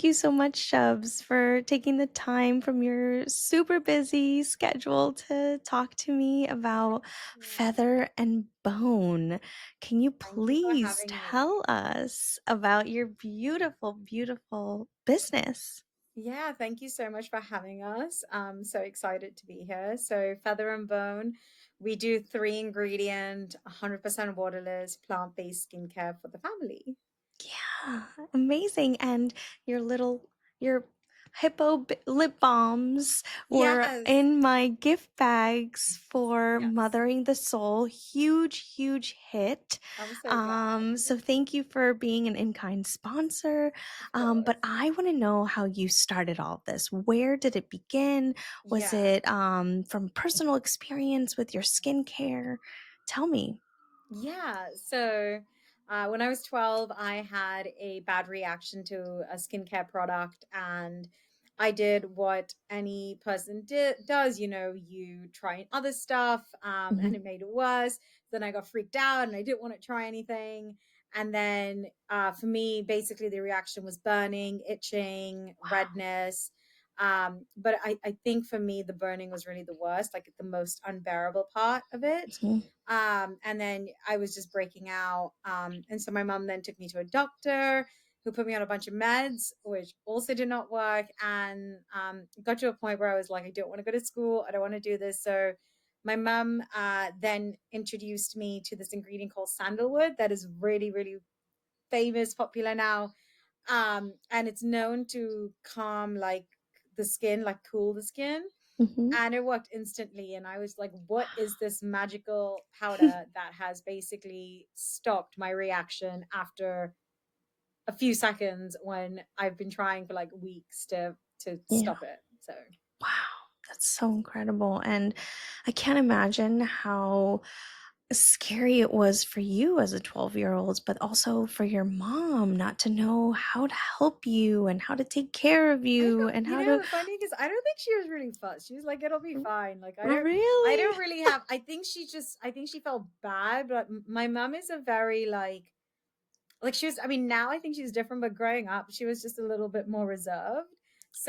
you so much, Shubs, for taking the time from your super busy schedule to talk to me about Yeah. feather and bone. Can you Thank you for please having tell me. us about your beautiful, beautiful business? Yeah, thank you so much for having us. I'm so excited to be here. So, Feather and Bone, we do three ingredient, 100% waterless, plant-based skincare for the family. Yeah, amazing. And your little your lip balms were Yes, in my gift bags for yes. Mothering the Soul. Huge, huge hit. I'm so glad. So thank you for being an in-kind sponsor. Of But course. I want to know how you started all of this. Where did it begin? Was Yeah. it from personal experience with your skincare? Tell me. Yeah. So when I was 12, I had a bad reaction to a skincare product, and I did what any person does, you try other stuff, and Mhm. it made it worse. Then I got freaked out and I didn't want to try anything. And then for me, basically, the reaction was burning, itching, Wow. redness. But I think for me, the burning was really the worst, like the most unbearable part of it. Mhm. And then I was just breaking out. And so my mom then took me to a doctor who put me on a bunch of meds, which also did not work. And got to a point where I was like, I don't want to go to school. I don't want to do this. So my mom then introduced me to this ingredient called sandalwood that is really, really famous, popular now. And it's known to calm like the skin, like cool the skin, Mhm. and it worked instantly. And I was like, what is this magical powder that has basically stopped my reaction after a few seconds when I've been trying for like weeks to Yeah. stop it? So Wow, that's so incredible. And I can't imagine how scary it was for you as a 12-year-old, but also for your mom not to know how to help you and how to take care of I you don't, and how to funny because I don't think she was really fussed. She was like, it'll be fine. Like I really. don't really have. I think she felt bad, but my mom is a very like she was. I mean, now I think she's different, but growing up, she was just a little bit more reserved.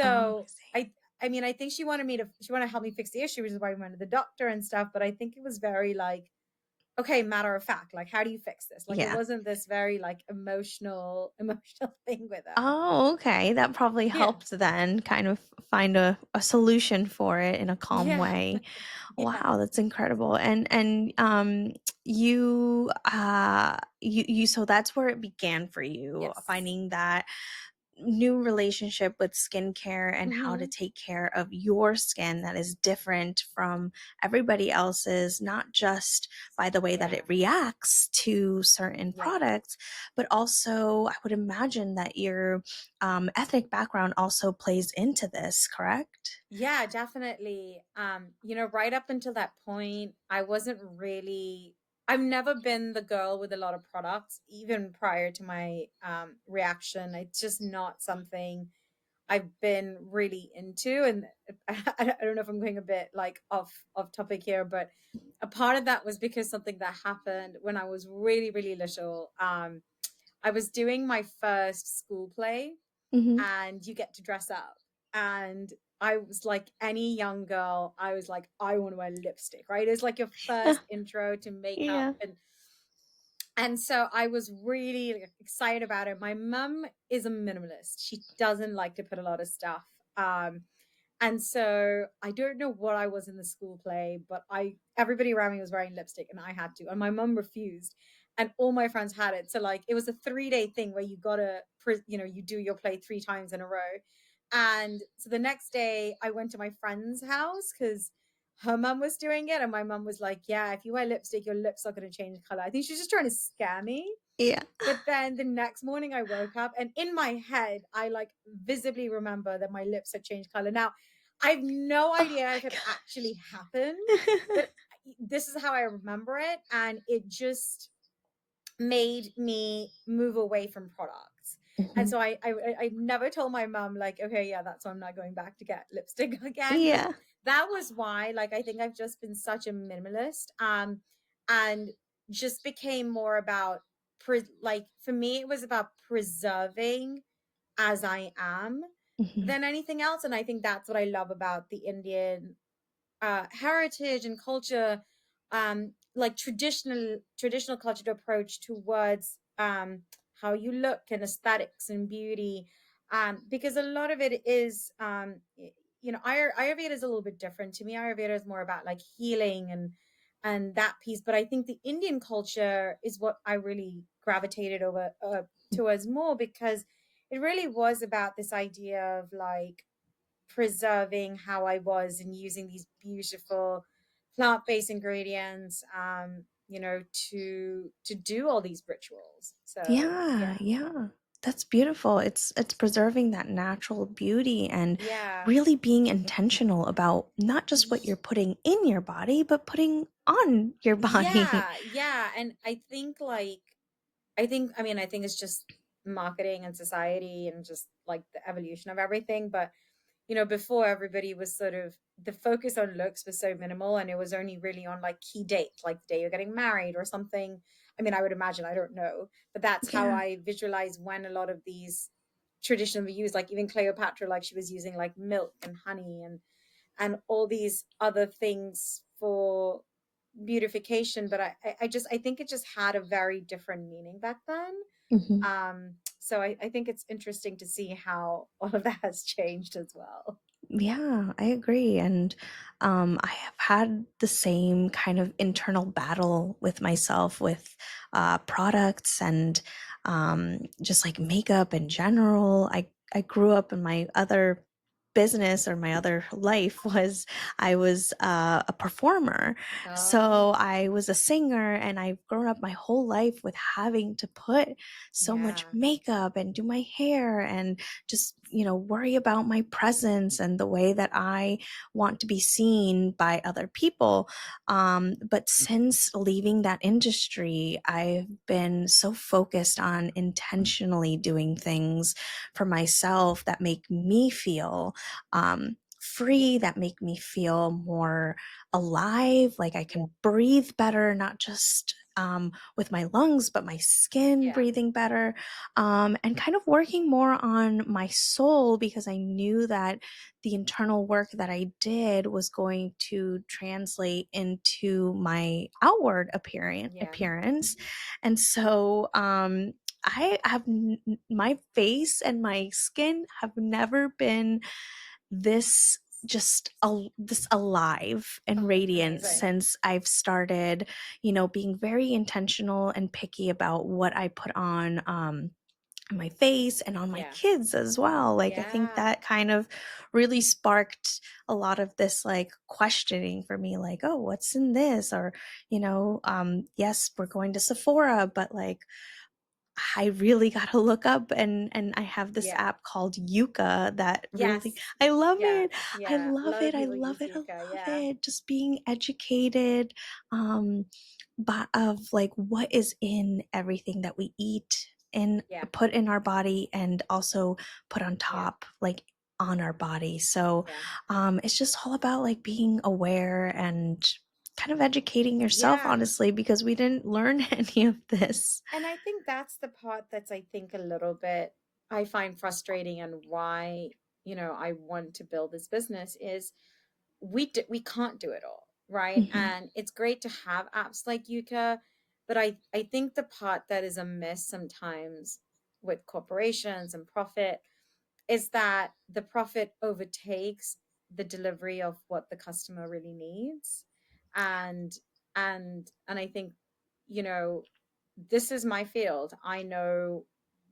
Oh, I So see. I mean, I think she wanted to help me fix the issue, which is why we went to the doctor and stuff. But I think it was very like, okay, matter of fact, like, how do you fix this? Like, it Yeah. wasn't this very like emotional thing with her. Oh, okay. That probably Yeah, helped then kind of find a solution for it in a calm yeah, way. yeah, Wow, that's incredible. And you so that's where it began for you, yes. finding that new relationship with skincare and how to Hmm. take care of your skin that is different from everybody else's, not just by the way that Yeah, it reacts to certain yeah. products, but also I would imagine that your ethnic background also plays into this, correct? Yeah, definitely. Right up until that point, I wasn't really, I've never been the girl with a lot of products, even prior to my reaction. It's just not something I've been really into. And I don't know if I'm going a bit like off topic here, but a part of that was because something that happened when I was really, really little. I was doing my first school play, Hmm. and you get to dress up. And I was like any young girl, I was like, I want to wear lipstick, right? It's like your first intro to makeup. Yeah. And so I was really like, excited about it. My mum is a minimalist. She doesn't like to put a lot of stuff. And so I don't know what I was in the school play, but I everybody around me was wearing lipstick and I had to. And my mum refused. And all my friends had it. So like it was a 3 day thing where you gotta you do your play 3 times in a row. And so the next day I went to my friend's house because her mum was doing it, and my mum was like, yeah, if you wear lipstick, your lips are gonna change color. I think she was just trying to scare me. Yeah. But then the next morning I woke up and in my head, I like visibly remember that my lips had changed color. Now, I have no Oh idea my if it actually happened, god. but this is how I remember it. And it just made me move away from products. And Hmm. so I never told my mom like, okay, yeah, that's why I'm not going back to get lipstick again, because Yeah. that was why like I think I've just been such a minimalist, and just became more about like for me it was about preserving as I am Mhm. than anything else. And I think that's what I love about the Indian heritage and culture, like traditional cultural approach towards how you look and aesthetics and beauty, because a lot of it is, Ayurveda is a little bit different to me. Ayurveda is more about like healing and that piece, but I think the Indian culture is what I really gravitated over towards more, because it really was about this idea of like preserving how I was and using these beautiful plant-based ingredients, to do all these rituals. So Yeah, yeah. yeah. That's beautiful. It's preserving that natural beauty and Yeah. really being intentional about not just what you're Y- putting in your body, but putting on your body. yeah, yeah. And I think like I think it's just marketing and society and just like the evolution of everything. But before, everybody was sort of, the focus on looks was so minimal, and it was only really on like key dates, like the day you're getting married or something. I mean, I would imagine, I don't know, but that's how Yeah. I visualize when a lot of these traditional views, like even Cleopatra, like she was using like milk and honey and all these other things for beautification. But I think it just had a very different meaning back then. Mhm. So I think it's interesting to see how all of that has changed as well. Yeah, I agree. And I have had the same kind of internal battle with myself with products and just like makeup in general. I grew up in my other business or my other life was I was a performer. So Oh, I was a singer and I've grown up my whole life with having to put so much yeah, makeup and do my hair and just, worry about my presence and the way that I want to be seen by other people. But since leaving that industry, I've been so focused on intentionally doing things for myself that make me feel free, that make me feel more alive, like I can breathe better, not just with my lungs, but my skin yeah, breathing better, and kind of working more on my soul because I knew that the internal work that I did was going to translate into my outward yeah, appearance. And so I have my face and my skin have never been this this alive and oh, radiant amazing, since I've started, being very intentional and picky about what I put on my face and on my yeah, kids as well. Like I think yeah, that kind of really sparked a lot of this like questioning for me, like, oh, what's in this? Or, yes, we're going to Sephora, but like I really got to look up and I have this yeah, app called Yuka that really yes, I love yeah, it. I yeah, a love lot of it. I people love use it. I Yuka, love yeah, it. Just being educated um but of like what is in everything that we eat and yeah, put in our body and also put on yeah, top like on our body. So yeah, it's just all about like being aware and kind of educating yourself yeah. honestly because we didn't learn any of this. And I think that's the part that's, I think, a little bit I find frustrating, and why, I want to build this business is we can't do it all, right? Mhm. And it's great to have apps like Yuka, but I think the part that is amiss sometimes with corporations and profit is that the profit overtakes the delivery of what the customer really needs. And and and I think, you know this is my field. I know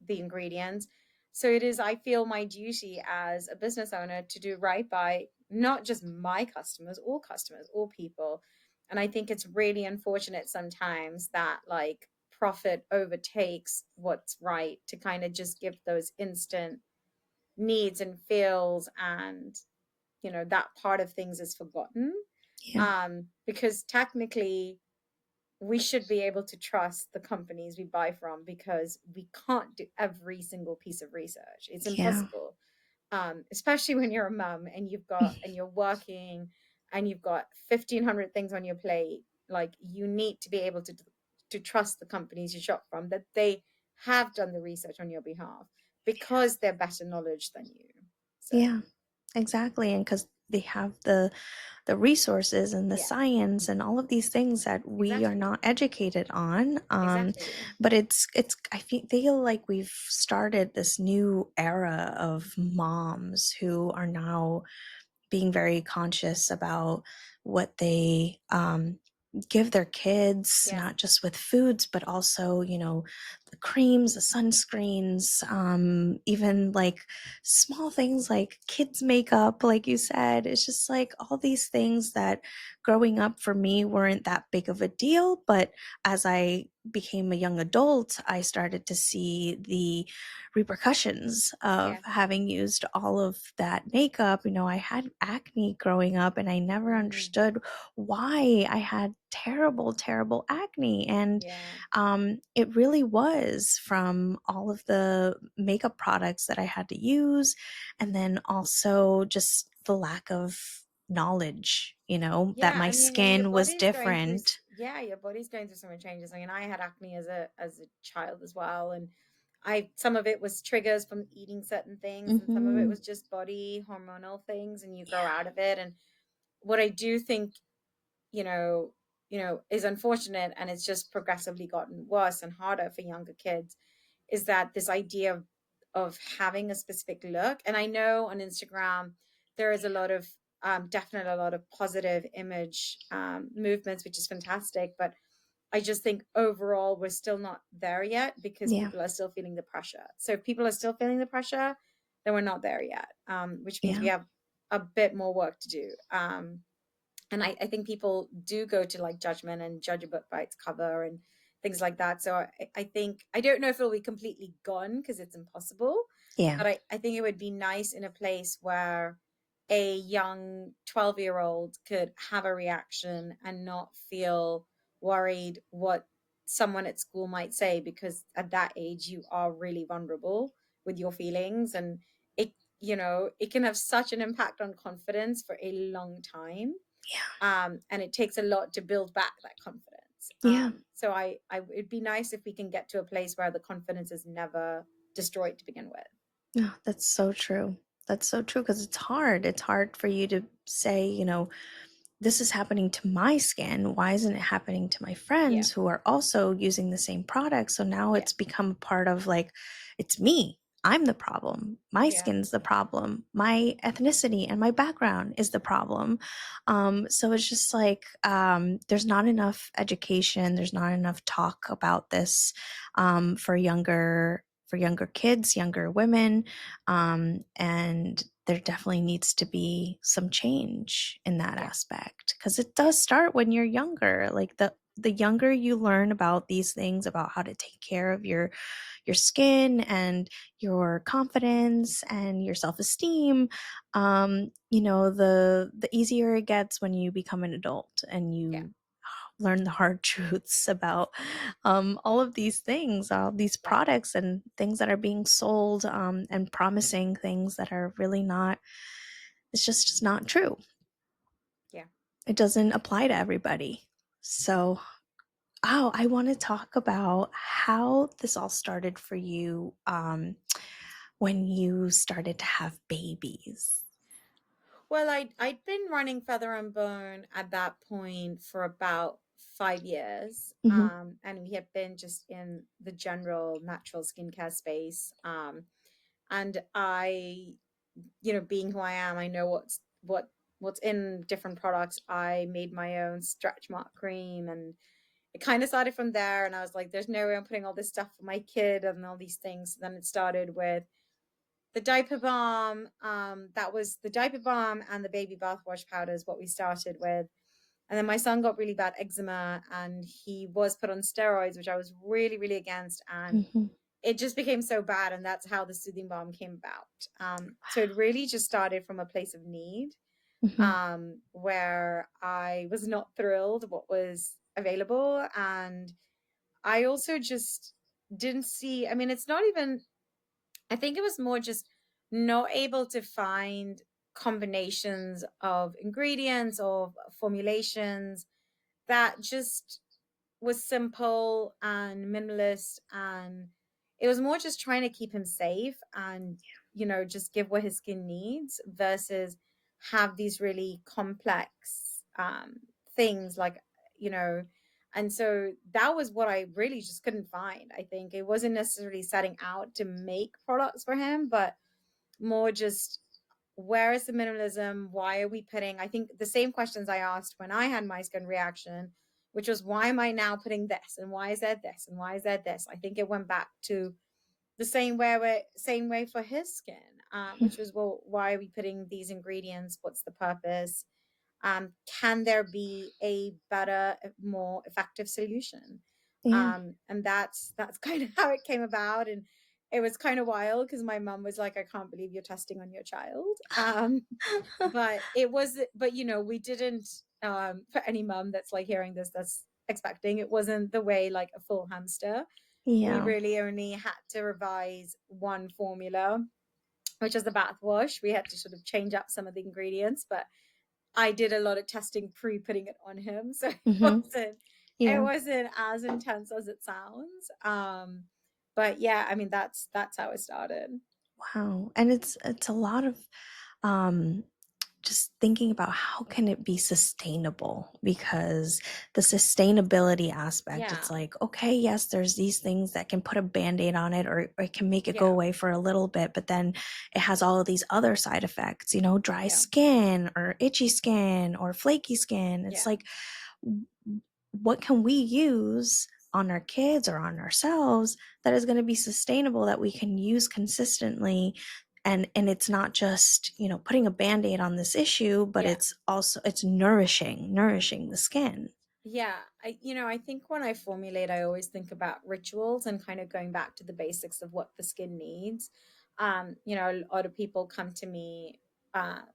the ingredients. So it is, I feel, my duty as a business owner to do right by not just my customers, all people. And I think it's really unfortunate sometimes that like profit overtakes what's right to kind of just give those instant needs and feels, and that part of things is forgotten, Yeah. because technically we should be able to trust the companies we buy from, because we can't do every single piece of research. It's Yeah. impossible, especially when you're a mum and you're working and you've got 1,500 things on your plate. Like, you need to be able to trust the companies you shop from, that they have done the research on your behalf, because they're better knowledge than you. So Yeah, exactly. And because they have the resources and the yeah, science and all of these things that we are exactly. not educated on. Exactly. But it's I feel like we've started this new era of moms who are now being very conscious about what they give their kids, Yes. not just with foods, but also, the creams, the sunscreens, even like small things like kids' makeup, like you said. It's just like all these things that growing up for me weren't that big of a deal. But as I became a young adult, I started to see the repercussions of Yes. having used all of that makeup. I had acne growing up and I never Mm, understood why I had terrible, terrible acne. And yeah. it really was from all of the makeup products that I had to use. And then also just the lack of knowledge, that Yeah, my I mean, and your skin was body's going through different. yeah, your body's going through so many changes. I mean, I had acne as a child as well, and I some of it was triggers from eating certain things, and some of it Hmm. was just body hormonal things, and you grow Yeah. out of it. And what I do think, you know, is unfortunate, and it's just progressively gotten worse and harder for younger kids, is that this idea of having a specific look. And I know on Instagram there is a lot of definitely a lot of positive image movements, which is fantastic. But I just think overall we're still not there yet because Yeah. people are still feeling the pressure. So if people are still feeling the pressure, then we're not there yet, which means we Yeah. have a bit more work to do. And I think people do go to like judgment and judge a book by its cover and things like that. So I think I don't know if it'll be completely gone because it's impossible, Yeah. but I think it would be nice in a place where a young 12-year-old could have a reaction and not feel worried what someone at school might say, because at that age you are really vulnerable with your feelings, and it it can have such an impact on confidence for a long time, and it takes a lot to build back that confidence. Yeah. So it'd be nice if we can get to a place where the confidence is never destroyed to begin with. No, that's so true. That's so true because it's hard. It's hard for you to say, this is happening to my skin. Why isn't it happening to my Yeah, friends who are also using the same product? So now yeah, it's become a part of like, it's me. I'm the problem. My yeah, skin's the problem. My ethnicity and my background is the problem. So it's just like there's not enough education. There's not enough talk about this for younger kids, younger women, and there definitely needs to be some change in that yeah, aspect because it does yeah, start when you're younger. Like the younger you learn about these things, about how to take care of your skin and your confidence and your self-esteem, the easier it gets when you become an adult and yeah, you learn the hard truths about all of these things, all these yeah, products and things that are being sold, and promising things that are really not, it's just not true. yeah. It doesn't apply to everybody. So, oh, I want to talk about how this all started for you, when you started to have babies. Well, I'd been running Feather and Bone at that point for about 5 years. Hmm. And we had been just in the general natural skincare space. And being who I am, I know what's in different products. I made my own stretch mark cream, and it kind of started from there. And I was like, there's no way I'm putting all this stuff for my kid and all these things. Then it started with the diaper balm. That was the diaper balm and the baby bath wash powder is what we started with. And then my son got really bad eczema and he was put on steroids, which I was really, really against. And Hmm. it just became so bad. And that's how the soothing balm came about. So it really just started from a place of need, Hmm. where I was not thrilled what was available. And I also just didn't see, I mean, it's not even, I think it was more just not able to find combinations of ingredients or formulations that just was simple and minimalist and it was more just trying to keep him safe and, just give what his skin needs versus have these really complex things like, you know, and so that was what I really just couldn't find. I think it wasn't necessarily setting out to make products for him, but more just where is the minimalism? Why are we putting, I think the same questions I asked when I had my skin reaction, which was why am I now putting this? And why is there this? And why is there this? I think it went back to the same way for his skin, which was, well, why are we putting these ingredients? What's the purpose? Can there be a better, more effective solution? Yeah. And that's kind of how it came about. And it was kind of wild because my mom was like, I can't believe you're testing on your child. But it was, but we didn't, for any mom that's like hearing this, that's expecting, it wasn't the way like a full hamster. We Yeah. really only had to revise one formula, which is the bath wash. We had to sort of change up some of the ingredients, but I did a lot of testing pre putting it on him, so Hmm. it Yeah. wasn't as intense as it sounds. But yeah, I mean that's how it started. Wow. And it's a lot of um just thinking about how can it be sustainable, because the sustainability aspect, Yeah, it's like, okay, yes, there's these things that can put a band-aid on it, or it can make it go yeah, away for a little bit, but then it has all of these other side effects, dry yeah, skin or itchy skin or flaky skin. It's yeah, like, what can we use on our kids or on ourselves that is going to be sustainable, that we can use consistently, and it's not just putting a band-aid on this issue, but yeah. it's nourishing the skin. Yeah, I think when I formulate, I always think about rituals and kind of going back to the basics of what the skin needs. A lot of people come to me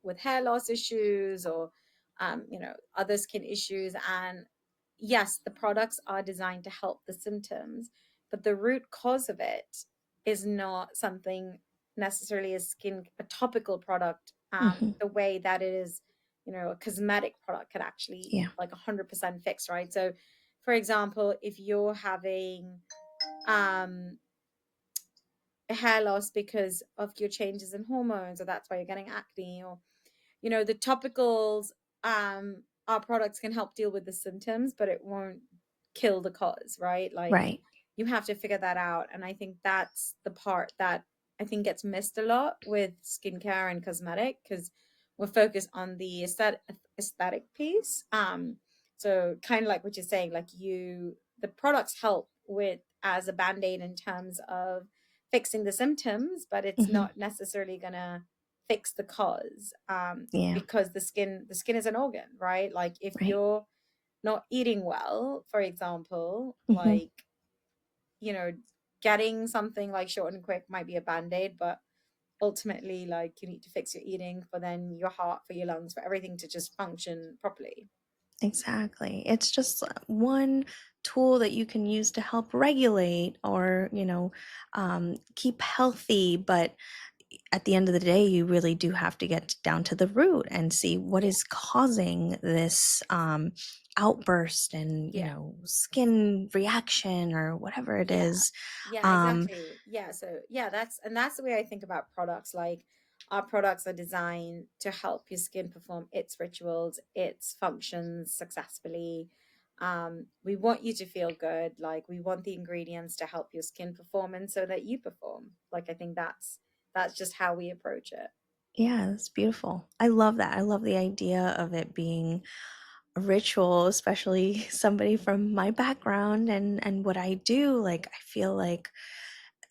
with hair loss issues or other skin issues, and yes, the products are designed to help the symptoms, but the root cause of it is not something necessarily a topical product, Hmm. the way that it is, a cosmetic product could actually Yeah. like 100% fix, right? So, for example, if you're having um, a hair loss because of your changes in hormones, or that's why you're getting acne, or the topicals, our products can help deal with the symptoms, but it won't kill the cause, right? Like Right. you have to figure that out. And I think that's the part that I think gets missed a lot with skincare and cosmetic, because we're focused on the aesthetic piece. So kind of like what you're saying, like the products help with as a band-aid in terms of fixing the symptoms, but it's Hmm. not necessarily gonna fix the cause, Yeah. because the skin is an organ, right? Like if Right. you're not eating well, for example, Hmm. like you know getting something like short and quick might be a band-aid, but ultimately like you need to fix your eating for then your heart, for your lungs, for everything to just function properly. Exactly. It's just one tool that you can use to help regulate, or keep healthy, but at the end of the day, you really do have to get down to the root and see what Yeah, is causing this outburst and yeah. skin reaction or whatever it Yeah. is. Yeah, um exactly. Yeah, so yeah, that's the way I think about products. Like our products are designed to help your skin perform its rituals, its functions successfully. We want you to feel good. Like we want the ingredients to help your skin perform and so that you perform. Like I think that's just how we approach it. yeah, that's beautiful. I love that. I love the idea of it being a ritual, especially somebody from my background and what I do. Like, I feel like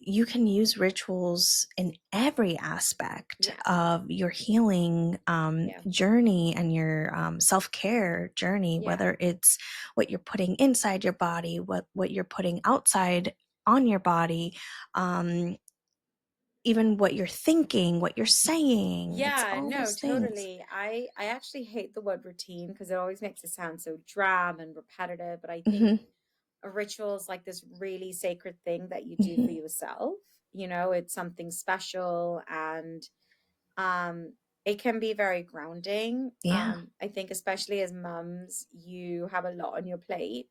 you can use rituals in every aspect Yeah. of your healing Yeah. journey and your self-care journey, Yeah. whether it's what you're putting inside your body, what you're putting outside on your body, um, even what you're thinking, what you're saying. It's Yeah, all no, those things. totally. I actually hate the word routine because it always makes it sound so drab and repetitive, but I think Hmm. a ritual is like this really sacred thing that you do for Hmm. yourself. It's something special, and um it can be very grounding. Yeah. I think especially as mums, you have a lot on your plate.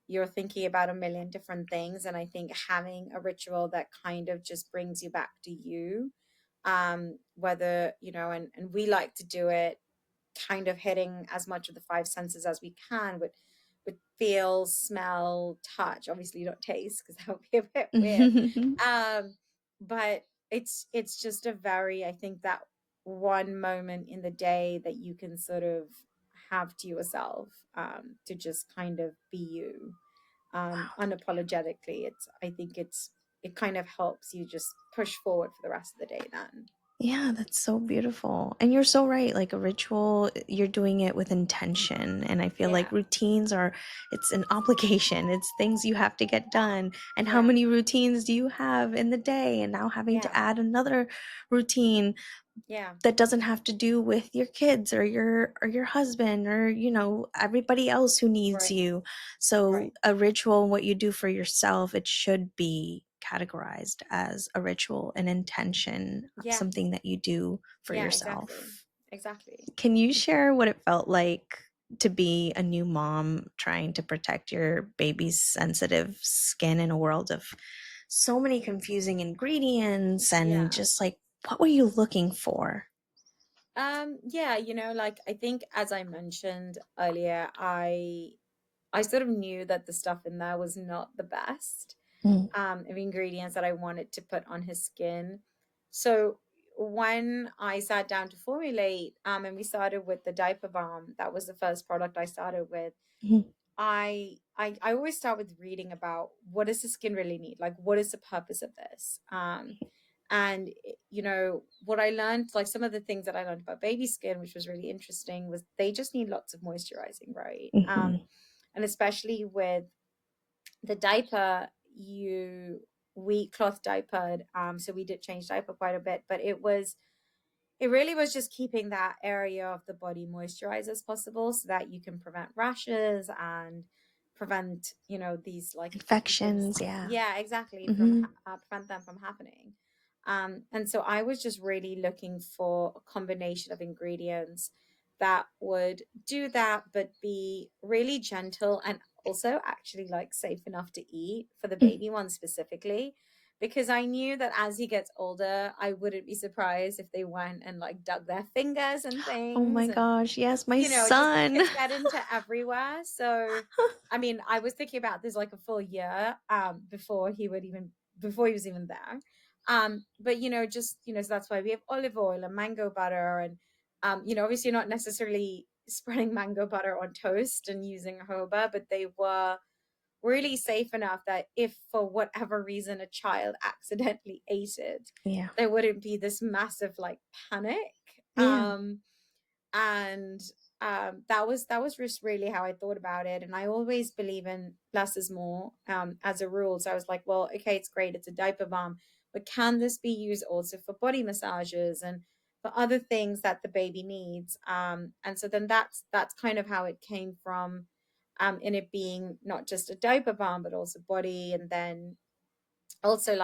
you're thinking about a million different things. And I think having a ritual that kind of just brings you back to you, whether, and we like to do it kind of hitting as much of the five senses as we can with feel, smell, touch. Obviously, you don't taste because that would be a bit weird. Um, but it's just a very, I think that one moment in the day that you can sort of have to yourself, to just kind of be you, Wow. unapologetically. I think it kind of helps you just push forward for the rest of the day then. Yeah, that's so beautiful. And you're so right. Like a ritual, you're doing it with intention. And I feel like Yeah, routines are, it's an obligation. It's things you have to get done. And how yeah, many routines do you have in the day? And now having yeah, to add another routine yeah, that doesn't have to do with your kids or your husband or everybody else who needs right, you. So right. a ritual, what you do for yourself, it should be categorized as a ritual, an intention, Yeah, something that you do for yeah, exactly. yourself. Exactly. Can you share what it felt like to be a new mom trying to protect your baby's sensitive skin in a world of so many confusing ingredients and Yeah. just like what were you looking for? Yeah, like I think as I mentioned earlier, I sort of knew that the stuff in there was not the best Mm, of ingredients that I wanted to put on his skin. So when I sat down to formulate, and we started with the diaper balm, that was the first product I started with. mhm, I always start with reading about what does the skin really need? Like, what is the purpose of this? And what I learned, like some of the things that I learned about baby skin, which was really interesting, was they just need lots of moisturizing, right? mhm, And especially with the diaper, we cloth diapered, so we did change diaper quite a bit, but it really was just keeping that area of the body moisturized as possible so that you can prevent rashes and prevent, these like things. infections, yeah. Yeah, exactly. Mhm, Prevent them from happening. And so I was just really looking for a combination of ingredients that would do that, but be really gentle and also actually like safe enough to eat for the mm. baby one specifically, because I knew that as he gets older, I wouldn't be surprised if they went and like dug their fingers and Oh things, my and gosh, yes, my just son. kids get into everywhere. So, I mean, I was thinking about this like a full year before he was even there. But just so that's why we have olive oil and mango butter, and obviously you're not necessarily spreading mango butter on toast and using jojoba, but they were really safe enough that if for whatever reason a child accidentally ate it, Yeah. there wouldn't be this massive like panic. Yeah. And that was just really how I thought about it. And I always believe in less is more, as a rule. So I was like, well, okay, it's great, it's a diaper balm, but can this be used also for body massages and for other things that the baby needs? And so then that's kind of how it came from, in it being not just a diaper balm but also body. And then also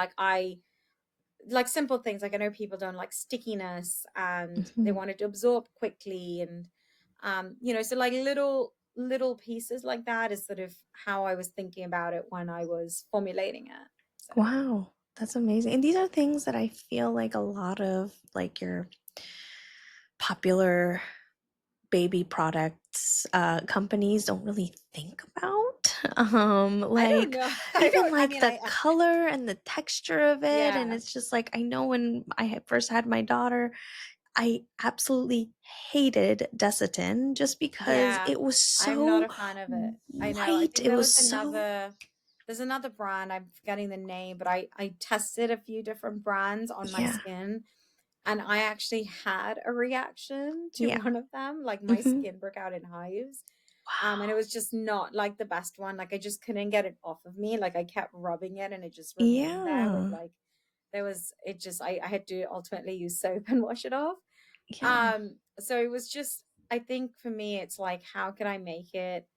like simple things, like I know people don't like stickiness and they Mhm. want it to absorb quickly, and so like little pieces like that is sort of how I was thinking about it when I was formulating it. So Wow, that's amazing. And these are things that I feel like a lot of like your popular baby products companies don't really think about. I don't Like know. I even don't, I like mean, the color and the texture of it. And yeah, it's just like I know when I had first had my daughter, I absolutely hated Desitin just because yeah, it was I'm not so a fan of it. I know. I white. think It there was was so there's another brand, I'm forgetting the name, but I tested a few different brands on my yeah, skin. And I actually had a reaction to yeah. one of them. Like my Hmm. skin broke out in hives. And it Wow. was just not like the best one. Like I just couldn't get it off of me. Like I kept rubbing it and it just remained there with Yeah. like, I had to ultimately use soap and wash it off. Yeah. So it was just, I think for me, it's like, how can I make it,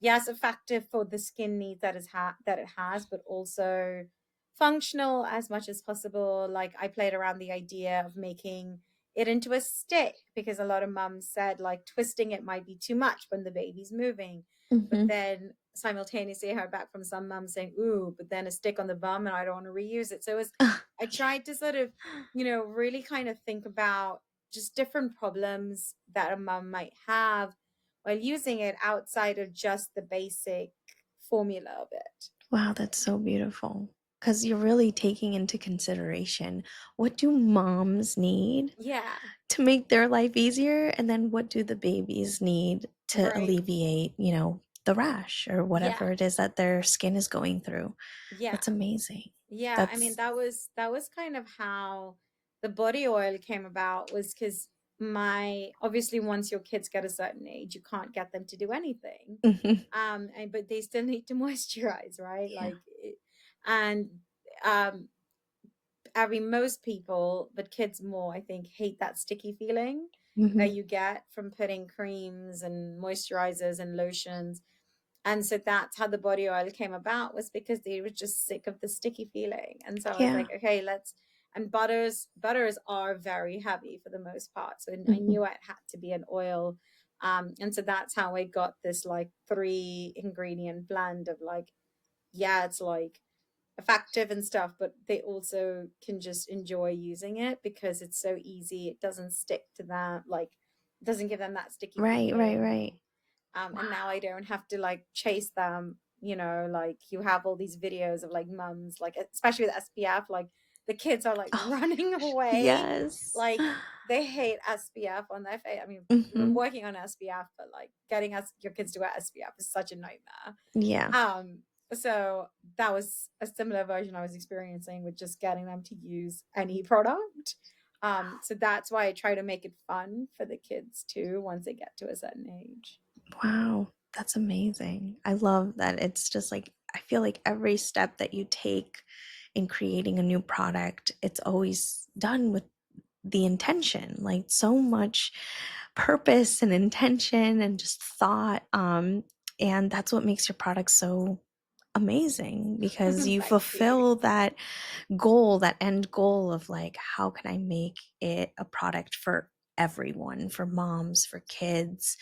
yes, effective for the skin needs that it has, but also functional as much as possible. Like I played around the idea of making it into a stick because a lot of mums said like twisting it might be too much when the baby's moving. But Hmm. then simultaneously I heard back from some mums saying, ooh, but then a stick on the bum and I don't want to reuse it. So it was, I tried to sort of, really kind of think about just different problems that a mum might have while using it outside of just the basic formula of it. Wow, that's so beautiful. Because you're really taking into consideration, what do moms need Yeah, to make their life easier? And then what do the babies need to right. alleviate, the rash or Yeah, whatever it is that their skin is going through? yeah. That's amazing. Yeah, I mean That's that was kind of how the body oil came about, was because my obviously once your kids get a certain age, you can't get them to do anything. Mhm. But they still need to moisturize, right? Yeah. And um I mean most people, but kids more, I think, hate that sticky feeling that Mhm. you get from putting creams and moisturizers and lotions. And so that's how the body oil came about, was because they were just sick of the sticky feeling. And so I was Yeah. like, okay, and butters are very heavy for the most part. So I Mhm. knew it had to be an oil. And so that's how I got this like 3 ingredient blend of like, yeah, it's like effective and stuff, but they also can just enjoy using it because it's so easy. It doesn't stick to them, like, it doesn't give them that sticky Right, right, feeling. right. And now I Wow. don't have to like chase them, like you have all these videos of like mums, like especially with SPF, like the kids are like Oh my running gosh. away, Yes. like they hate SPF on their face. I mean, I'm Mhm. working on SPF, but like getting us your kids to wear SPF is such a nightmare. Yeah. Um, so that was a similar version I was experiencing with just getting them to use any product. So that's why I try to make it fun for the kids too once they get to a certain age. Wow, that's amazing. I love that it's just like I feel like every step that you take in creating a new product, it's always done with the intention, like so much purpose and intention and just thought. And that's what makes your product so amazing because you Thank you. fulfill that goal, that end goal of like, how can I make it a product for everyone, for moms, for kids,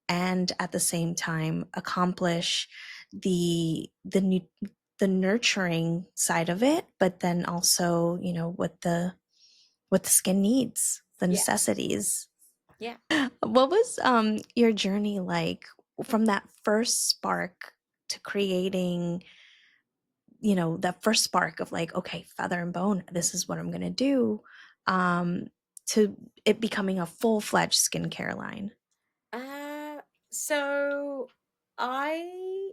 and at the same time accomplish the the nurturing side of it, but then also, what the skin needs, the Yes. necessities. Yeah. What was your journey like from that first spark to creating, that first spark of like, okay, feather and bone, this is what I'm gonna do, um, to it becoming a full-fledged skincare line? Uh, so I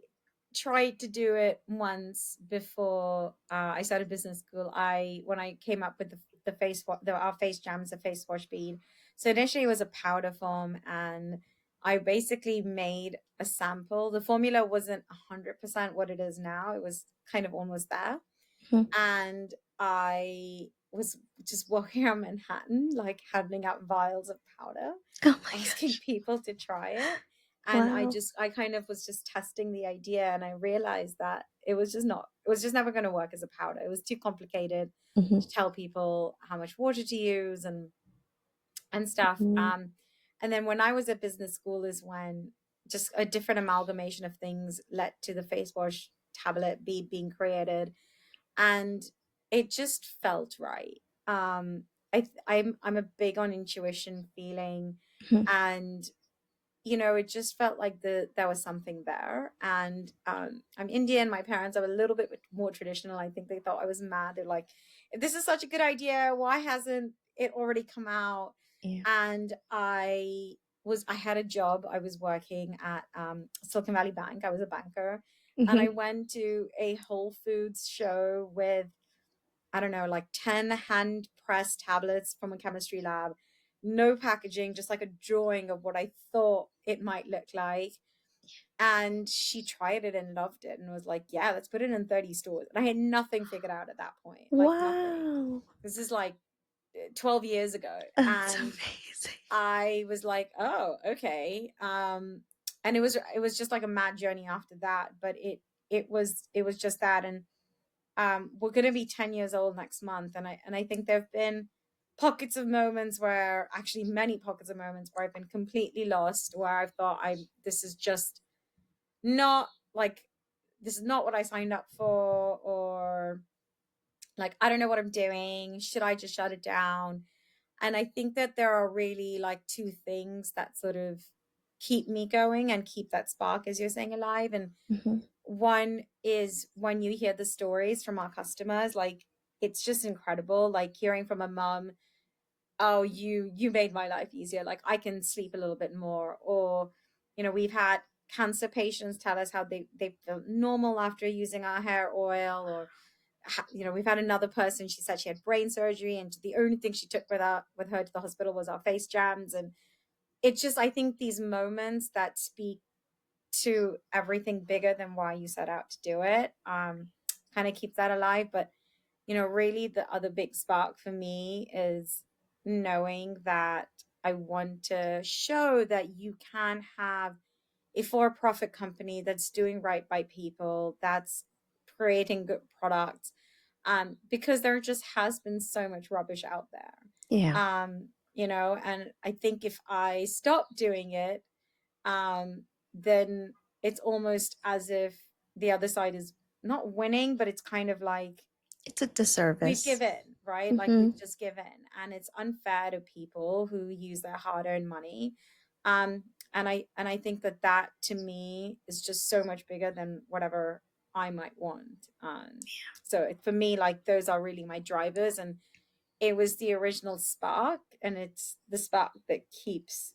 tried to do it once before I started business school. When I came up with the our face jams, the face wash bead. So initially it was a powder form, and I basically made a sample. The formula wasn't 100% what it is now. It was kind of almost there. Mhm. And I was just walking around Manhattan, like handing out vials of powder, Oh my asking gosh. people to try it. And Wow. I kind of was just testing the idea, and I realized that it was just never going to work as a powder. It was too complicated to Mhm. tell people how much water to use and stuff. Mhm. And then when I was at business school is when just a different amalgamation of things led to the face wash tablet being created, and it just felt right. I'm a big on intuition feeling, Mhm. and it just felt like there was something there. And I'm Indian. My parents are a little bit more traditional. I think they thought I was mad. They're like, if this is such a good idea, why hasn't it already come out? Yeah. And I had a job. I was working at Silicon Valley Bank. I was a banker, and I Mhm. went to a Whole Foods show with, I don't know, like 10 hand pressed tablets from a chemistry lab, no packaging, just like a drawing of what I thought it might look like. And she tried it and loved it and was like, yeah, let's put it in 30 stores. And I had nothing figured out at that point, like nothing. Wow. This is like 12 years ago. That's And amazing. I was like, oh, okay. And it was just like a mad journey after that. But it was just that. And we're going to be 10 years old next month, and I think there have been pockets of moments where, actually many pockets of moments where I've been completely lost, where I've thought, I this is just not like this is not what I signed up for, or like I don't know what I'm doing. Should I just shut it down? And I think that there are really like two things that sort of keep me going and keep that spark, as you're saying, alive. And Hmm. one is when you hear the stories from our customers, like it's just incredible. Like hearing from a mom, oh, you made my life easier. Like I can sleep a little bit more. Or, we've had cancer patients tell us how they feel normal after using our hair oil. Or we've had another person, she said she had brain surgery and the only thing she took with her to the hospital was our face jams. And it's just, I think these moments that speak to everything bigger than why you set out to do it, kind of keep that alive. But really the other big spark for me is knowing that I want to show that you can have a for-profit company that's doing right by people, that's creating good products, because there just has been so much rubbish out there. Yeah. And I think if I stop doing it, then it's almost as if the other side is not winning, but it's kind of like It's a we've disservice. given, right? Like Hmm. we've just given, and it's unfair to people who use their hard-earned money. And I think that that to me is just so much bigger than whatever I might want. So for me, like those are really my drivers, and it was the original spark, and it's the spark that keeps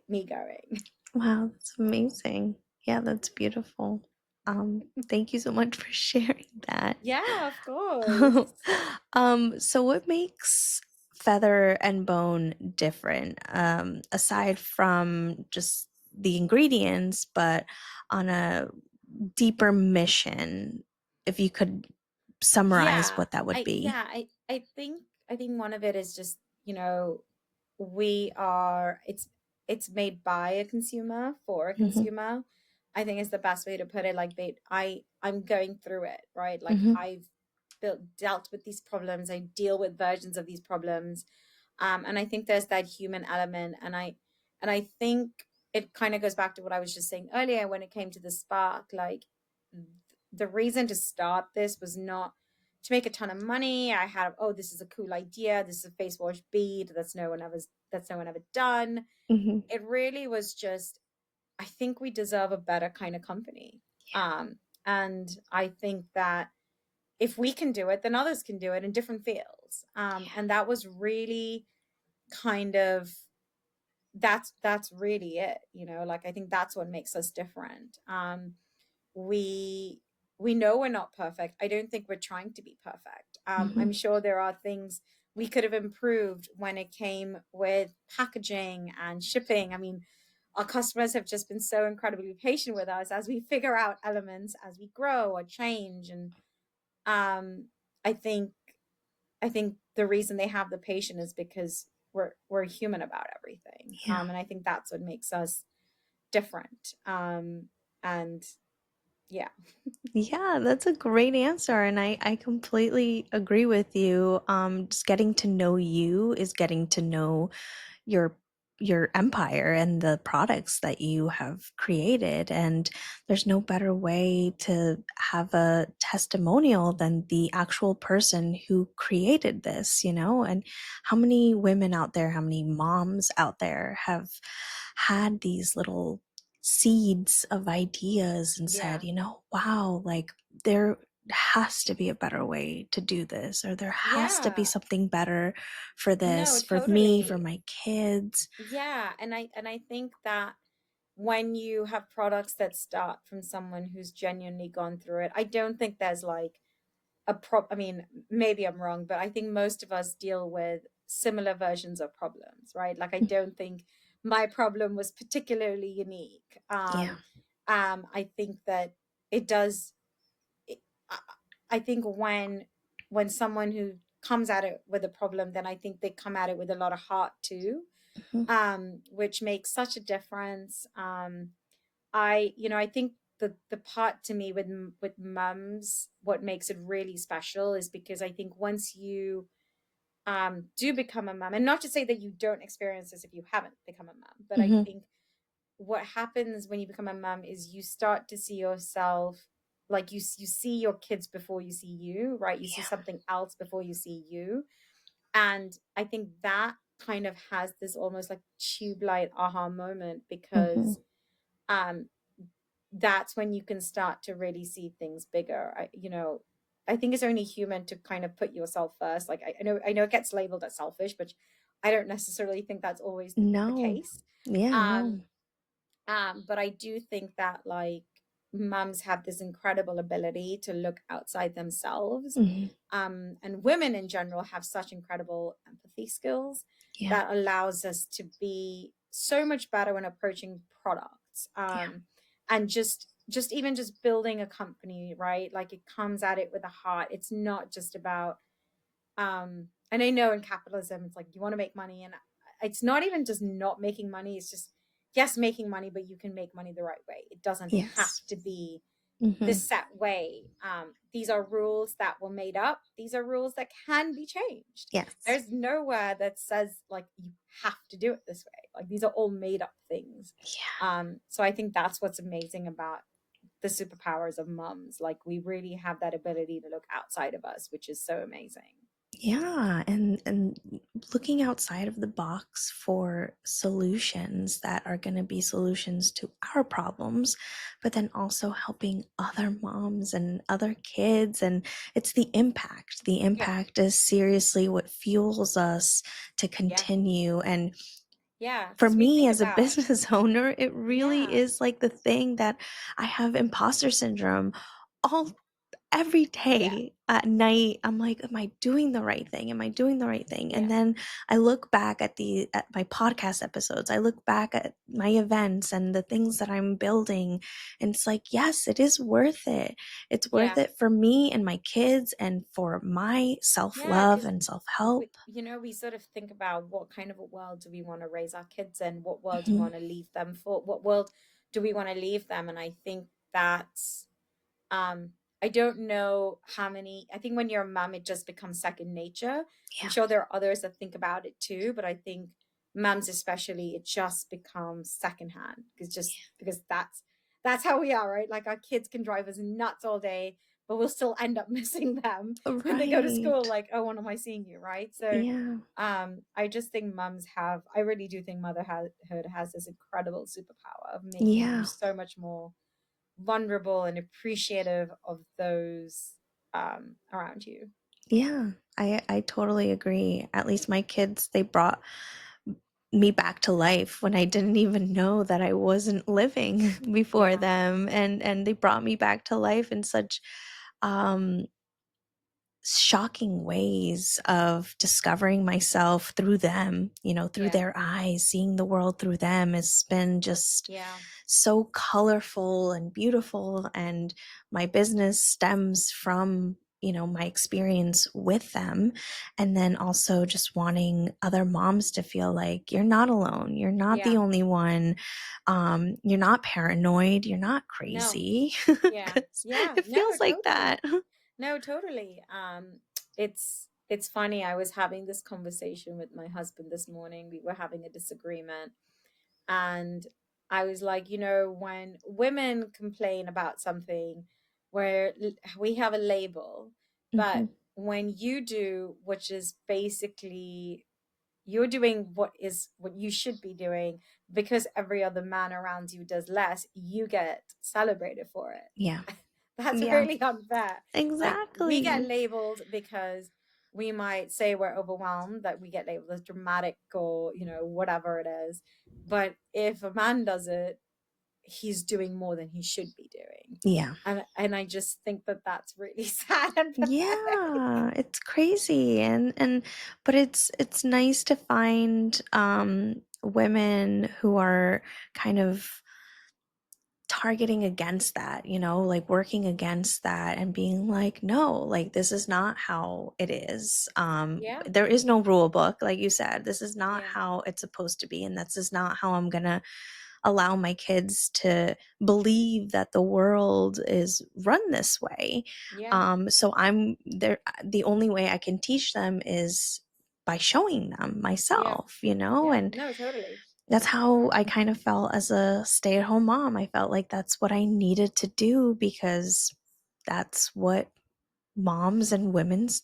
me going. Wow, that's amazing. Yeah, that's beautiful. Thank you so much for sharing that. Yeah, of course. So what makes Feather and Bone different? Aside from just the ingredients, but on a deeper mission, if you could summarize Yeah, what that would I be. yeah, I think one of it is just, we are it's made by a consumer for a Hmm. consumer. I think is the best way to put it. Like I'm going through it, right? Like Hmm. I've dealt with these problems. I deal with versions of these problems. And I think there's that human element, and I think it kind of goes back to what I was just saying earlier when it came to the spark. Like the reason to start this was not to make a ton of money. I had, oh, this is a cool idea. This is a face wash bead that's no one ever done. Hmm. It really was just, I think we deserve a better kind of company. And I think that if we can do it, then others can do it in different fields. And that was really kind of that's really it. Like I think that's what makes us different. We we know we're not perfect. I don't think we're trying to be perfect. I'm Hmm. sure there are things we could have improved when it came with packaging and shipping. I mean, our customers have just been so incredibly patient with us as we figure out elements as we grow or change. And um, I think I think the reason they have the patience is because we're human about everything. Yeah. And I think that's what makes us different. And yeah. Yeah, that's a great answer. And I completely agree with you. Just getting to know you is getting to know your your empire and the products that you have created. And there's no better way to have a testimonial than the actual person who created this, and how many women out there, how many moms out there have had these little seeds of ideas and said, Yeah. wow, like there has to be a better way to do this, or there has to be Yeah. something better for No, this, for me, for totally. my kids. Yeah. And I think that when you have products that start from someone who's genuinely gone through it, I don't think there's like I mean, maybe I'm wrong, but I think most of us deal with similar versions of problems, right? Like I don't think my problem was particularly unique. Yeah. I think that it does it, I think when someone who comes at it with a problem, then I think they come at it with a lot of heart too, Mhm. which makes such a difference. I think the part to me with mums, what makes it really special is because I think once you do become a mum, and not to say that you don't experience this if you haven't become a mum, but I Mhm. think what happens when you become a mom is you start to see yourself, like you see your kids before you see you, right? You see Yeah. something else before you see you. And I think that kind of has this almost like tube light aha moment, Hmm. because um that's when you can start to really see things bigger. I think it's only human to kind of put yourself first. Like I know it gets labeled as selfish, but I don't necessarily think that's always the No. case. Yeah, Um, no. but I do think that like mums have this incredible ability to look outside themselves. Hmm. And women in general have such incredible empathy skills Yeah. that allows us to be so much better when approaching products. Yeah. And just even just building a company, right? Like it comes at it with a heart. It's not just about and I know in capitalism it's like you want to make money, and it's not even just not making money, it's just yes making money, but you can make money the right way. It doesn't have Yes. to be the Hmm. set way. These are rules that were made up, these are rules that can be changed. Yes. There's nowhere that says like you have to do it this way. Like these are all made up things. Yeah. So I think that's what's amazing about the superpowers of mums. Like we really have that ability to look outside of us, which is so amazing. Yeah, and looking outside of the box for solutions that are going to be solutions to our problems, but then also helping other moms and other kids. And it's the impact. The Yeah. impact is seriously what fuels us to Yeah. continue. And Yeah, for because we me think as a about, business owner, it really yeah, is like the thing that I have imposter syndrome all every yeah, day at night. I'm like, am I doing the right thing? Am I doing the right thing? And yeah, then I look back at my podcast episodes. I look back at my events and the things that I'm building. And it's like, yes, it is worth it. It's worth yeah, it for me and my kids and for my yeah. self-love Because and self-help. we sort of think about what kind of a world do we want to raise our kids in? What world do we Mhm. want to leave them for? What world do we want to leave them? And I think that's Um, I don't know how many, I think when you're a mom, it just becomes second nature. I'm Yeah. sure there are others that think about it too, but I think moms especially, it just becomes secondhand because that's how we are, right? Like our kids can drive us nuts all day, but we'll still end up missing them when they go to school, Right. like, oh, when am I seeing you? Right. So Yeah. I just think I really do think motherhood has this incredible superpower of making you Yeah. so much more vulnerable and appreciative of those around you. Yeah. I totally agree. At least my kids, they brought me back to life when I didn't even know that I wasn't living before Yeah, them, and they brought me back to life in such um shocking ways of discovering myself through them, through yeah, their eyes. Seeing the world through them has been just yeah, so colorful and beautiful. And my business stems from, my experience with them. And then also just wanting other moms to feel like you're not alone. You're not the yeah. only one. You're not paranoid. You're not No, crazy. yeah, Because yeah. it No, feels like totally. that. No, totally. It's funny. I was having this conversation with my husband this morning. We were having a disagreement, and I was like, when women complain about something where we have a label, but Mhm. when you do, which is basically you're doing what you should be doing because every other man around you does less, you get celebrated for it. Yeah. That's Yeah. really unfair. Like we get Exactly. labeled because we might say we're overwhelmed, that we get labeled as dramatic or whatever it is. But if a man does it, he's doing more than he should be doing. Yeah. And I just think that that's really sad and pathetic. Yeah, it's crazy. And but it's nice to find women who are kind of targeting against that, like working against that and being like, no, like this is not how it is. Yeah, There is no rule book, like you said. This is not yeah, how it's supposed to be, and this is not how I'm gonna allow my kids to believe that the world is run this way. yeah, So I'm there. The only way I can teach them is by showing them yeah, myself, yeah. and No, totally. That's how I kind of felt as a stay-at-home mom. I felt like that's what I needed to do because that's what moms and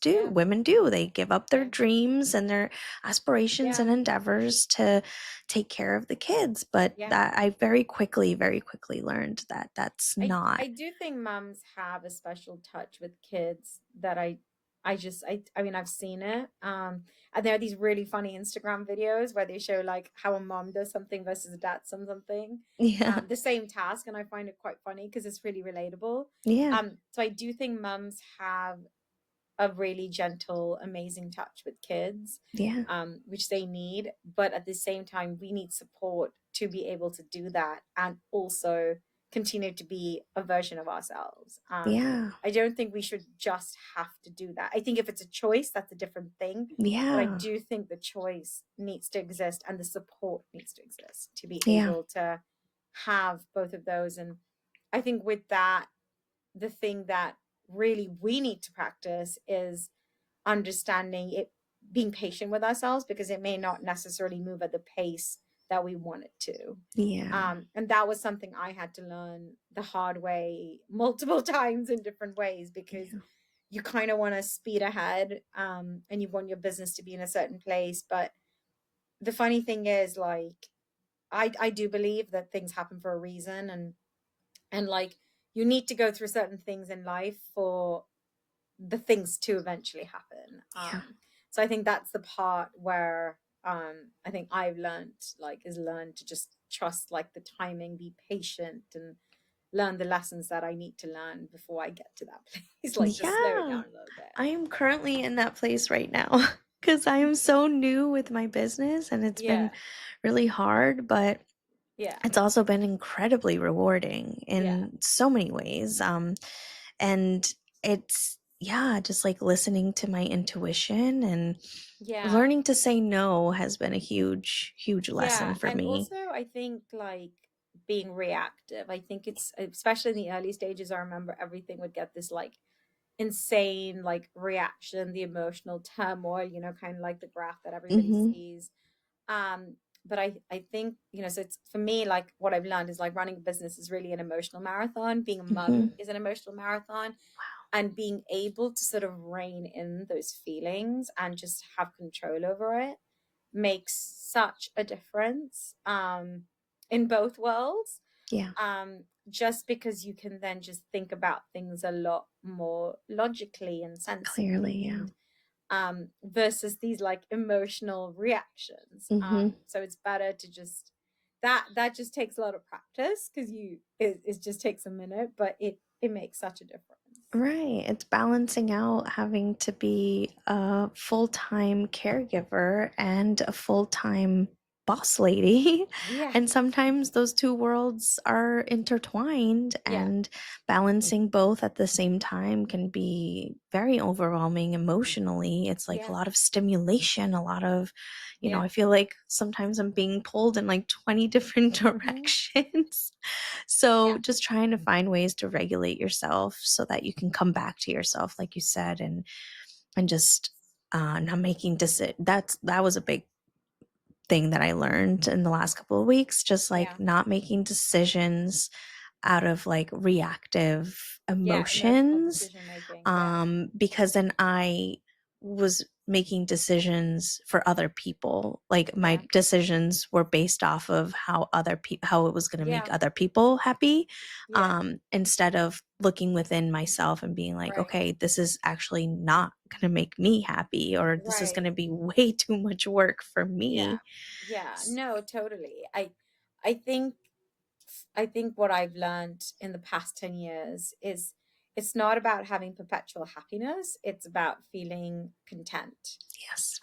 Yeah, women do. They give up their yeah, dreams and their aspirations yeah, and endeavors to take care of the kids, but yeah. that I very quickly learned that that's I not. do think mums have a special touch with kids that I mean I've seen it. And there are these really funny Instagram videos where they show like how a mom does something versus a dad does something. Yeah. The same task, and I find it quite funny because it's really relatable. Yeah. So I do think mums have a really gentle, amazing touch with kids, Yeah. which they need. But at the same time, we need support to be able to do that and also continue to be a version of ourselves. Yeah. I don't think we should just have to do that. I think if it's a choice, that's a different thing. But I Yeah. do think the choice needs to exist and the support needs to exist to be Yeah. able to have both of those. And I think with that, the thing that really we need to practice is understanding it, being patient with ourselves because it may not necessarily move at the pace that we want it to. Yeah. And that was something I had to learn the hard way multiple times in different ways because Yeah. you kind of want to speed ahead, and you want your business to be in a certain place. But the funny thing is, like, I do believe that things happen for a reason, and like you need to go through certain things in life for the things to eventually happen. Yeah. So I think that's the part where I think I've learned, like, is learn to just trust like the timing, be patient, and learn the lessons that I need to learn before I get to that place. Like, just slow it Yeah. down a little bit. I am currently in that place right now because I am so new with my business and it's been Yeah, really hard, but yeah, it's also been incredibly rewarding yeah, in so many ways. And it's, yeah, just like listening to my intuition and yeah. learning to say no has been a huge lesson Yeah, for and me. also I think like being reactive. I think it's especially in the early stages. I remember everything would get this like insane like reaction, the emotional turmoil, kind of like the graph that everybody Hmm. sees. But I think, so it's for me, like what I've learned is like running a business is really an emotional marathon. Being a Hmm. mum is an emotional marathon, and being able to sort of rein in those feelings and just have control over it makes such a difference, in both worlds. Yeah, Just because you can then just think about things a lot more logically and clearly. sensibly, Yeah. and versus these like emotional reactions. Hmm. So it's better to just that just takes a lot of practice because it just takes a minute, but it makes such a difference. Right. It's balancing out having to be a full-time caregiver and a full-time boss lady. Yeah, And sometimes those two worlds are intertwined, yeah, and balancing both at the same time can be very overwhelming emotionally. It's like a yeah, lot of stimulation, a lot of, yeah. I feel like sometimes I'm being pulled in like 20 different Hmm. directions. So Yeah, just trying to find ways to regulate yourself so that you can come back to yourself, like you said, and just not making that was a big thing that I learned in the last couple of weeks, just like yeah, not making decisions out of like reactive yeah. Emotional emotions, decision making. Yeah, because then I was making decisions for other people. Like my yeah, decisions were based off of how it was going to make yeah, other people happy, yeah. instead of looking within myself and being like, Right, okay, this is actually not going to make me happy, or this is going right. to be way too much work for Yeah, me. yeah. No, totally. I think I think what I've learned in the past 10 years is it's not about having perpetual happiness. It's about feeling content, Yes.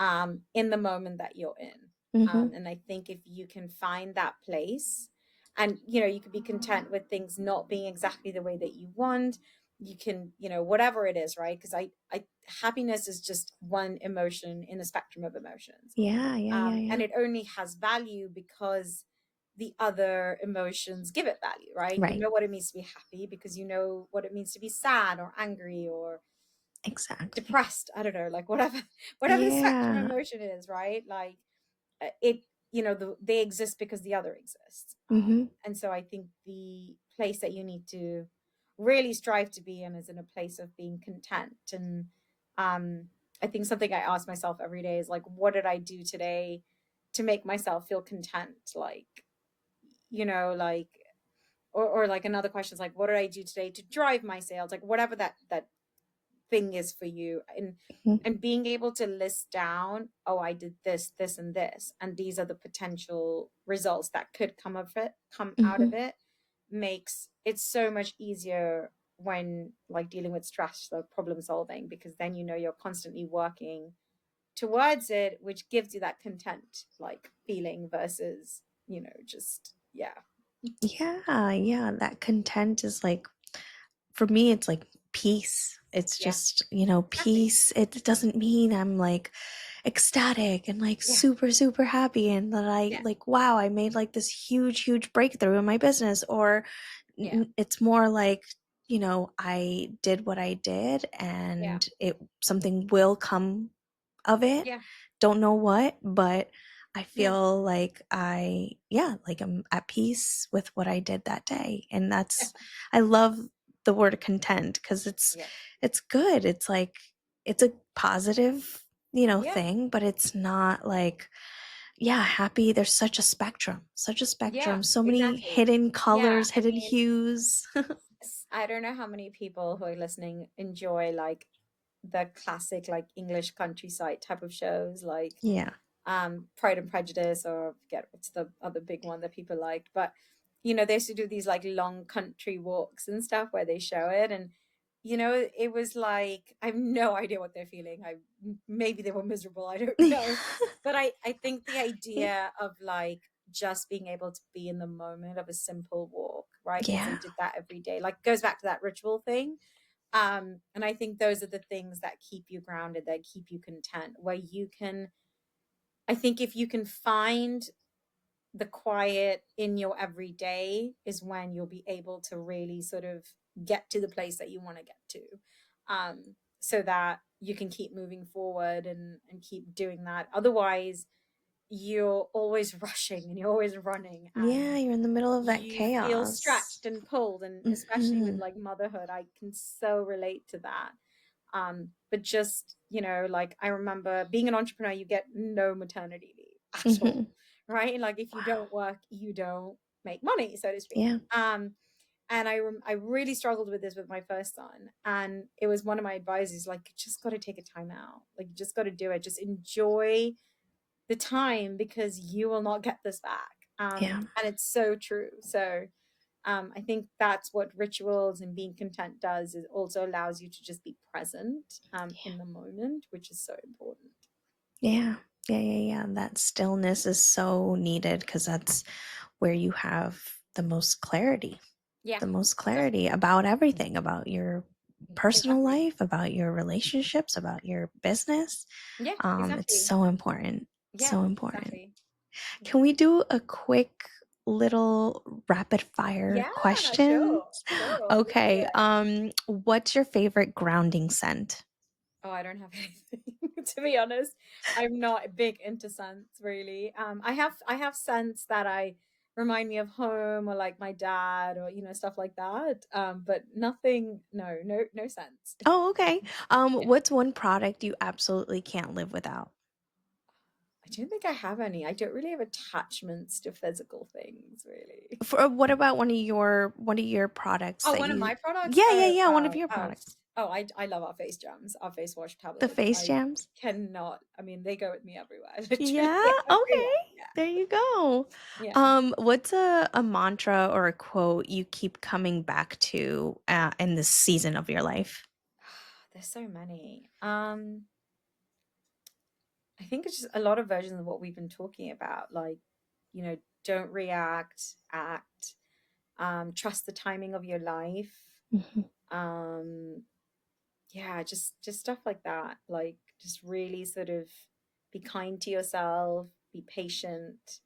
in the moment that you're in. Hmm. And I think if you can find that place, and you could be content with things not being exactly the way that you want, you can, whatever it is, right? Because I happiness is just one emotion in a spectrum of emotions. Yeah, yeah, yeah, And yeah. it only has value because the other emotions give it value, right? You Right. know what it means to be happy because you know what it means to be sad or angry or Exactly. depressed. I don't know, like whatever whatever the spectrum of Yeah. emotion is, right? Like it. they exist because the other exists. Mhm. And so I think the place that you need to really strive to be in is in a place of being content. And um, I think something I ask myself every day is like, what did I do today to make myself feel content? Like, like, or like another question is like, what did I do today to drive my sales? Like whatever that thing is for you, Mhm. and being able to list down, oh, I did this and this, and these are the potential results that could come out of Mhm. it, makes it so much easier when like dealing with stress or problem solving, because then you're constantly working towards it, which gives you that content like feeling versus just yeah. Yeah, yeah, that content is like, for me, it's like peace. It's Yeah, just, exactly. peace. It doesn't mean I'm like ecstatic and like Yeah, super, super happy and that I yeah, like, wow, I made like this huge, huge breakthrough in my business. Or yeah, it's more like, I did what I did yeah, and something will come of it. yeah, Don't know what, but I yeah, feel like yeah, like I'm at peace with what I did that day. And yeah, I love the word content because yeah, it's good. It's like, it's a positive, yeah, thing, but it's not like, yeah, happy. There's such a yeah, spectrum, so many exactly. hidden Yeah, colors, I hidden mean, hues. I don't know how many people who are listening enjoy like the classic like English countryside type of shows, like Yeah. Pride and Prejudice, or I forget what's the other big one that people liked. But they used to do these like long country walks and stuff where they show it, and it was like I have no idea what they're feeling. Maybe they were miserable, I don't know. But I think the idea of like just being able to be in the moment of a simple walk, right? Because they Yeah. did that every day, like goes back to that ritual thing. And I think those are the things that keep you grounded, that keep you content, where you can, I think if you can find the quiet in your everyday is when you'll be able to really sort of get to the place that you want to get to. So that you can keep moving forward and keep doing that. Otherwise, you're always rushing and you're always running, Yeah, and you're in the middle of that you feel chaos. stretched and pulled. And especially with Mhm. like motherhood, I can so relate to that. But just, like I remember being an entrepreneur, you get no maternity leave at all, Mhm. right? Like if you Wow. don't work, you don't make money, so to speak. Yeah. And I really struggled with this with my first son, and it was one of my advisors like, you just got to take a time out, like you just got to do it, just enjoy the time because you will not get this back. Yeah. And it's so true. So I think that's what rituals and being content does, is also allows you to just be present in the moment, which is so important. Yeah. Yeah, yeah, yeah. That stillness is so needed because that's where you have Yeah, the most definitely. clarity about everything, about your personal Exactly. life, about your relationships, about your business. Yeah, It's exactly. so important. Yeah, So important. exactly. Can we do a quick little rapid fire Yeah, questions? sure, sure. Let's do Okay. it. What's your favorite grounding scent? Oh, I don't have anything to be honest. I'm not big into scents really. I have scents that I remind me of home, or like my dad, or stuff like that. But nothing. No, no, no scents. Oh, okay. Yeah, What's one product you absolutely can't live without? I don't think I have any. I don't really have attachments to physical things, really. For what about one of your products Oh, that one of you? my products. Yeah, yeah, Oh yeah. One of wow. your Oh, products, oh, I love our face jams, our face wash the tablets. face I jams. cannot. I mean, they go with me everywhere, literally Yeah. everywhere. Okay. There you go. Yeah. What's a mantra or a quote you keep coming back to in this season of your life? There's so many. I think it's just a lot of versions of what we've been talking about, like, don't react, act, trust the timing of your life. Mhm. Um, yeah, just stuff like that. Like, just really sort of be kind to yourself, be patient.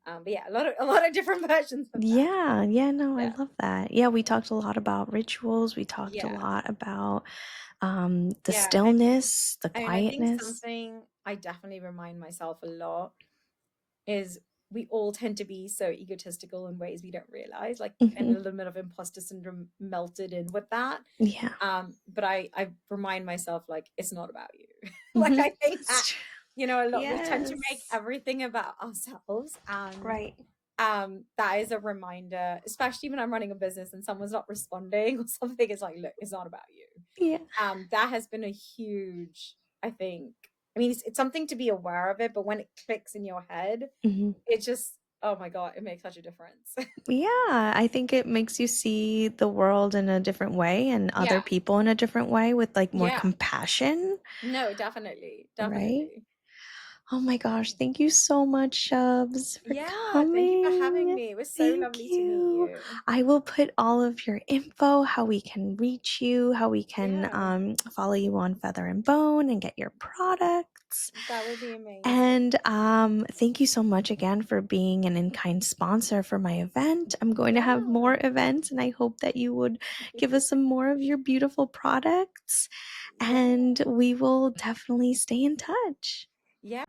But yeah, a lot of different versions of that. Yeah, yeah, no, I Yeah, love that. Yeah, we talked a lot about rituals. We talked a yeah, lot about the yeah. And stillness, the I think quietness. something I definitely remind myself a lot is we all tend to be so egotistical in ways we don't realize, like, and Mhm. a little bit of imposter syndrome melted in with that. Yeah. But I remind myself, like, it's not about you. Like, Mhm. I think That's that, true. a lot, we tend to make Yes. everything about ourselves, and Right. that is a reminder, especially when I'm running a business and someone's not responding or something. It's like, look, it's not about you. Yeah. That has been a huge, I think, I mean, it's something to be aware of it, but when it clicks in your head, Mhm. it just, oh my God, it makes such a difference. Yeah, I think it makes you see the world in a different way and other Yeah. people in a different way with, like, more Yeah. compassion, No, definitely. right? Definitely. Oh my gosh, thank you so much, Shubs, for Yeah. Thank you for having coming. me. It was so Thank lovely to meet you. you. I will put all of your info, how we can reach you, how we can Yeah. follow you on Feather and Bone and get your products. That would be And amazing. thank you so much again for being an in-kind sponsor for my event. I'm going to have Yeah. more events, and I hope that you would give us some more of your beautiful products. Yeah. And we will definitely stay in touch. Yeah.